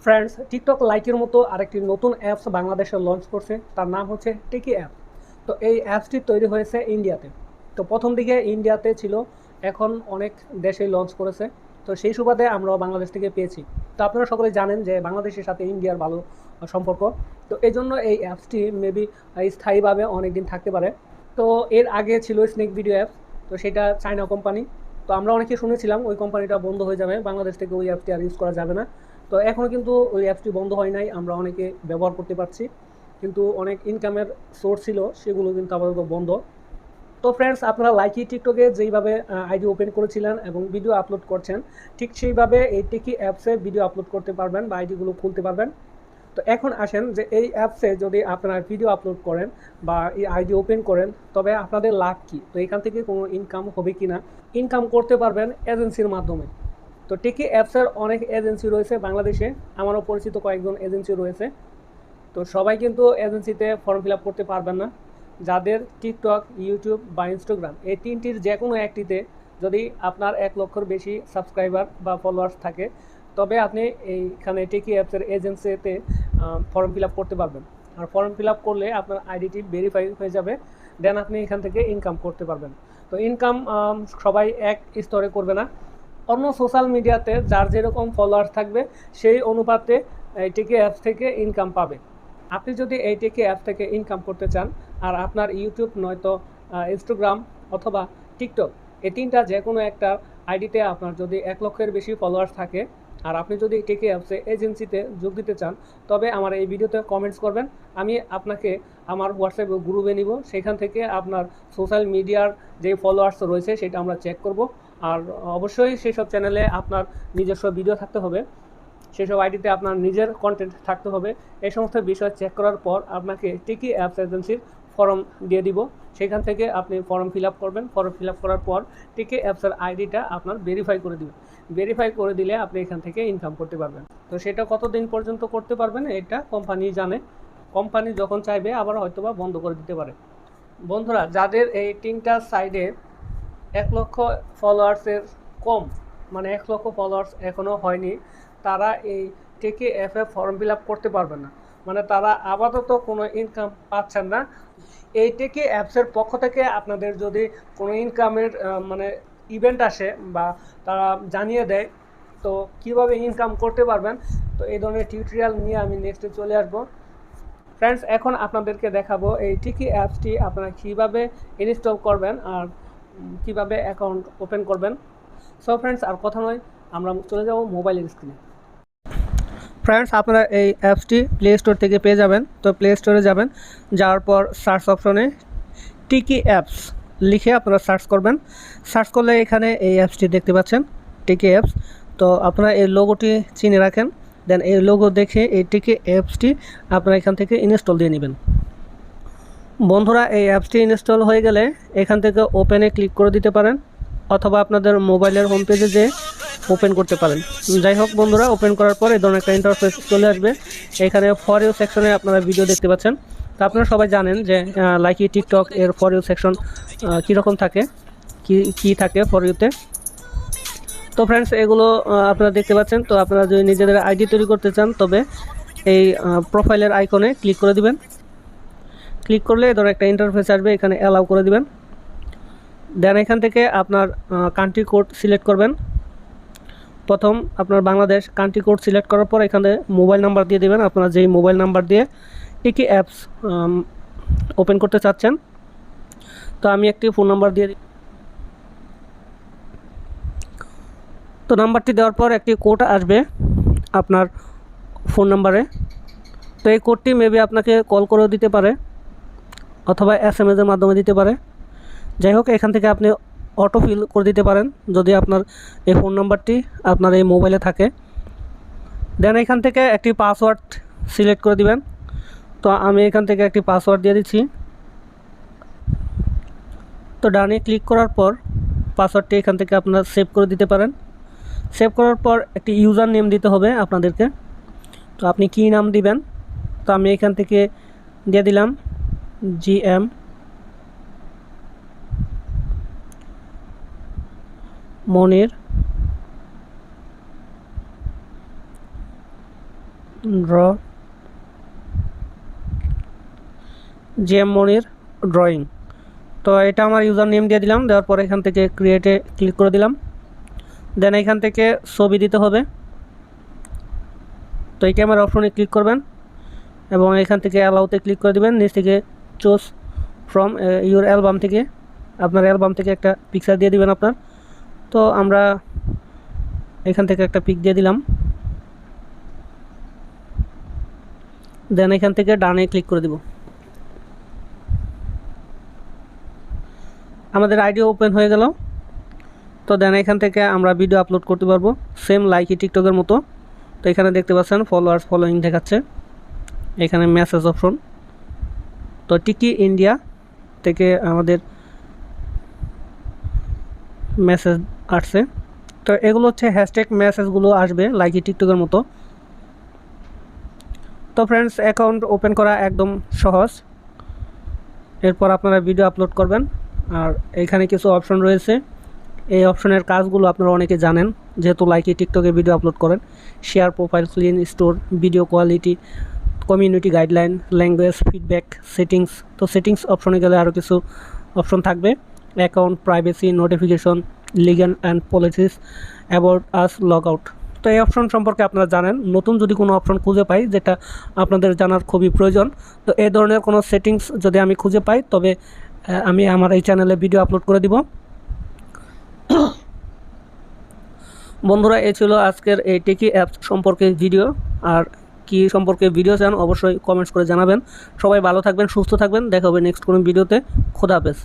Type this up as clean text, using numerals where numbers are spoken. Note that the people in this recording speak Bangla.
ফ্রেন্ডস, টিকটক লাইকের মতো আরেকটি নতুন অ্যাপস বাংলাদেশে লঞ্চ করছে। তার নাম হচ্ছে টিকি অ্যাপ। তো এই অ্যাপসটি তৈরি হয়েছে ইন্ডিয়াতে। তো প্রথম দিকে ইন্ডিয়াতে ছিল, এখন অনেক দেশেই লঞ্চ করেছে। তো সেই সুবাদে আমরাও বাংলাদেশ থেকে পেয়েছি। তো আপনারা সকলে জানেন যে বাংলাদেশের সাথে ইন্ডিয়ার ভালো সম্পর্ক। তো এই জন্য এই অ্যাপসটি মেবি স্থায়ীভাবে অনেক দিন থাকতে পারে। তো এর আগে ছিল স্নেক ভিডিও অ্যাপস। তো সেটা চায়না কোম্পানি। তো আমরা অনেকে শুনেছিলাম ওই কোম্পানিটা বন্ধ হয়ে যাবে, বাংলাদেশ থেকে ওই অ্যাপটি আর ইউজ করা যাবে না। তো এখনও কিন্তু ওই অ্যাপসটি বন্ধ হয় নাই, আমরা অনেকে ব্যবহার করতে পারছি। কিন্তু অনেক ইনকামের সোর্স ছিল, সেগুলো কিন্তু আপাতত বন্ধ। তো ফ্রেন্ডস, আপনারা লাইকি টিকটকে যেইভাবে আইডি ওপেন করেছিলেন এবং ভিডিও আপলোড করছেন, ঠিক সেইভাবে এই টিকি অ্যাপসে ভিডিও আপলোড করতে পারবেন বা আইডিগুলো খুলতে পারবেন। তো এখন আসেন যে এই অ্যাপসে যদি আপনারা ভিডিও আপলোড করেন বা এই আইডি ওপেন করেন, তবে আপনাদের লাভ কী? তো এখান থেকে কোনো ইনকাম হবে কি না? ইনকাম করতে পারবেন এজেন্সির মাধ্যমে। তো টিকি অ্যাপসের অনেক এজেন্সি রয়েছে বাংলাদেশে, আমারও পরিচিত কয়েকজন এজেন্সি রয়েছে। তো সবাই কিন্তু এজেন্সিতে ফর্ম ফিল আপ করতে পারবেন না। যাদের টিকটক, ইউটিউব বা ইনস্টাগ্রাম এই তিনটির যে কোনো একটিতে যদি আপনার 1 লক্ষর বেশি সাবস্ক্রাইবার বা ফলোয়ার্স থাকে, তবে আপনি এইখানে টিকি অ্যাপসের এজেন্সিতে ফর্ম ফিল আপ করতে পারবেন। আর ফর্ম ফিল আপ করলে আপনার আইডিটি ভেরিফাই হয়ে যাবে, দেন আপনি এখান থেকে ইনকাম করতে পারবেন। তো ইনকাম সবাই এক স্তরে করবে না। অন্য সোশ্যাল মিডিয়াতে যার যেরকম ফলোয়ার্স থাকবে সেই অনুপাতে এই টিকি অ্যাপস থেকে ইনকাম পাবে। আপনি যদি এই টিকি অ্যাপ থেকে ইনকাম করতে চান, আর আপনার ইউটিউব নয়তো ইনস্টাগ্রাম অথবা টিকটক এই তিনটা যে কোনো একটা আইডিতে আপনার যদি 1 লক্ষের বেশি ফলোয়ার্স থাকে, আর আপনি যদি টিকি অ্যাপসে এজেন্সিতে যোগ দিতে চান, তবে আমার এই ভিডিওতে কমেন্টস করবেন। আমি আপনাকে আমার হোয়াটসঅ্যাপ গ্রুপে নিব, সেখান থেকে আপনার সোশ্যাল মিডিয়ার যে ফলোয়ার্স রয়েছে সেটা আমরা চেক করব। আর অবশ্যই সেসব চ্যানেলে আপনার নিজস্ব ভিডিও থাকতে হবে, সেসব আইডিতে আপনার নিজের কন্টেন্ট থাকতে হবে। এই সমস্ত বিষয় চেক করার পর আপনাকে টিকি অ্যাপস এজেন্সির ফর্ম দিয়ে দিব, সেখান থেকে আপনি ফর্ম ফিল আপ করবেন। ফর্ম ফিল আপ করার পর টিকি অ্যাপসের আইডিটা আপনার ভেরিফাই করে দিবেন। ভেরিফাই করে দিলে আপনি এখান থেকে ইনকাম করতে পারবেন। তো সেটা কতদিন পর্যন্ত করতে পারবেন এটা কোম্পানি জানে। কোম্পানি যখন চাইবে আবার হয়তোবা বন্ধ করে দিতে পারে। বন্ধুরা, যাদের এই তিনটা সাইডে 1 লক্ষ ফলোয়ার্সের কম, মানে 1 লক্ষ ফলোয়ার্স এখনও হয়নি, তারা এই টিকি অ্যাপে ফর্ম ফিল আপ করতে পারবে না। মানে তারা আপাতত কোনো ইনকাম পাচ্ছেন না। এই টিকি অ্যাপসের পক্ষ থেকে আপনাদের যদি কোনো ইনকামের মানে ইভেন্ট আসে বা তারা জানিয়ে দেয়, তো কীভাবে ইনকাম করতে পারবেন, তো এই ধরনের টিউটোরিয়াল নিয়ে আমি নেক্সটে চলে আসবো। ফ্রেন্ডস, এখন আপনাদেরকে দেখাবো এই টিকি অ্যাপসটি আপনারা কীভাবে ইনস্টল করবেন আর কীভাবে অ্যাকাউন্ট ওপেন করবেন। সো ফ্রেন্ডস, আর কথা নয়, আমরা চলে যাব মোবাইলের স্ক্রিনে। ফ্রেন্ডস, আপনারা এই অ্যাপসটি প্লে স্টোর থেকে পেয়ে যাবেন। তো প্লে স্টোরে যাবেন, যাওয়ার পর সার্চ অপশনে টিকি অ্যাপস লিখে আপনারা সার্চ করবেন। সার্চ করলে এখানে এই অ্যাপসটি দেখতে পাচ্ছেন, টিকি অ্যাপস। তো আপনারা এই লোগোটি চিনে রাখেন, দেন এই লোগো দেখে এই টিকি অ্যাপসটি আপনারা এখান থেকে ইনস্টল দিয়ে নেবেন। বন্ধুরা, এই অ্যাপসটি ইনস্টল হয়ে গেলে এখান থেকে ওপেনে ক্লিক করে দিতে পারেন, অথবা আপনাদের মোবাইলের হোম পেজে যেয়ে ওপেন করতে পারেন। যাই হোক বন্ধুরা, ওপেন করার পর এই ধরনের একটা ইন্টারফেস চলে আসবে। এখানে ফর ইউ সেকশনে আপনারা ভিডিও দেখতে পাচ্ছেন। তো আপনারা সবাই জানেন যে লাইকি টিকটক এর ফর ইউ সেকশন কীরকম থাকে, কি থাকে ফর ইউতে। তো ফ্রেন্ডস, এগুলো আপনারা দেখতে পাচ্ছেন। তো আপনারা যদি নিজেদের আইডি তৈরি করতে চান, তবে এই প্রোফাইলের আইকনে ক্লিক করে দিবেন। ক্লিক করলে এই ধরনের একটা ইন্টারফেস আসবে, এখানে অ্যালাউ করে দিবেন। দেন এখান থেকে আপনার কান্ট্রি কোড সিলেক্ট করবেন। প্রথম আপনার বাংলাদেশ কান্ট্রি কোড সিলেক্ট করার পর এখানে মোবাইল নাম্বার দিয়ে দেবেন, আপনারা যেই মোবাইল নাম্বার দিয়ে টিকি অ্যাপস ওপেন করতে চাচ্ছেন। তো আমি একটি ফোন নাম্বার দিয়ে দিই। তো নাম্বারটি দেওয়ার পর একটি কোড আসবে আপনার ফোন নাম্বারে। তো এই কোডটি মেবি আপনাকে কল করেও দিতে পারে, অথবা SMS-এর মাধ্যমে দিতে পারে। যাই হোক, এখান থেকে আপনি অটো ফিল করে দিতে পারেন যদি আপনার এই ফোন নাম্বারটি আপনার এই মোবাইলে থাকে। দেন এখান থেকে একটি পাসওয়ার্ড সিলেক্ট করে দিবেন। তো আমি এখান থেকে একটি পাসওয়ার্ড দিয়ে দিচ্ছি। তো ডানে ক্লিক করার পর পাসওয়ার্ডটি এখান থেকে আপনারা সেভ করে দিতে পারেন। সেভ করার পর একটি ইউজার নেম দিতে হবে আপনাদেরকে। তো আপনি কী নাম দিবেন? তো আমি এখান থেকে দিয়ে দিলাম GM মনির। ড্র জেএম মনির ড্রয়িং। তো এটা আমার ইউজার নেম দিয়ে দিলাম, দেওয়ার পর এখান থেকে ক্রিয়েটে ক্লিক করে দিলাম। দেন এখান থেকে ছবি দিতে হবে। তো এই ক্যামেরা অপশনে ক্লিক করবেন এবং এখান থেকে অ্যালাউতে ক্লিক করে দেবেন। নিচ থেকে চুজ ফ্রম ইউর অ্যালবাম থেকে আপনার অ্যালবাম থেকে একটা পিকচার দিয়ে দিবেন আপনার। তো আমরা এখান থেকে একটা পিক দিয়ে দিলাম। দেন এখান থেকে ডানে ক্লিক করে দিব। আমাদের আইডি ওপেন হয়ে গেল। তো দেন এখান থেকে আমরা ভিডিও আপলোড করতে পারবো সেম লাইকি টিকটকের মতো। তো এখানে দেখতে পাচ্ছেন ফলোয়ার্স ফলোয়িং দেখাচ্ছে, এখানে মেসেজ অপশন। তো টিকি ইন্ডিয়া থেকে আমাদের মেসেজ আসছে। তো এগুলো হচ্ছে হ্যাশট্যাগ মেসেজগুলো আসবে লাইকি টিকটকের মতো। তো ফ্রেন্ডস, অ্যাকাউন্ট ওপেন করা একদম সহজ। এরপর আপনারা ভিডিও আপলোড করবেন আর এখানে কিছু অপশন রয়েছে। এই অপশনের কাজগুলো আপনারা অনেকে জানেন, যেহেতু লাইকি টিকটকে ভিডিও আপলোড করেন। Share, profile, clean, store, video quality, community guideline, language, feedback, settings. তো সেটিংস অপশনে গেলে আরও কিছু অপশন থাকবে। Account privacy, notification, legal and policies, about us, log out. তো এই অপশন সম্পর্কে আপনারা জানেন। নতুন যদি কোনো অপশন খুঁজে পাই যেটা আপনাদের জানার খুবই প্রয়োজন, তো এই ধরনের কোনো সেটিংস যদি আমি খুঁজে পাই তবে আমি আমার এই চ্যানেলে ভিডিও আপলোড করে দিব। বন্ধুরা, এই ছিল আজকের এই টিকি অ্যাপস সম্পর্কে ভিডিও। আর কি সম্পর্কে ভিডিও চান অবশ্যই কমেন্টস করে জানাবেন। সবাই ভালো থাকবেন, সুস্থ থাকবেন। দেখা হবে নেক্সট কোনো ভিডিওতে। খোদা হাফেজ।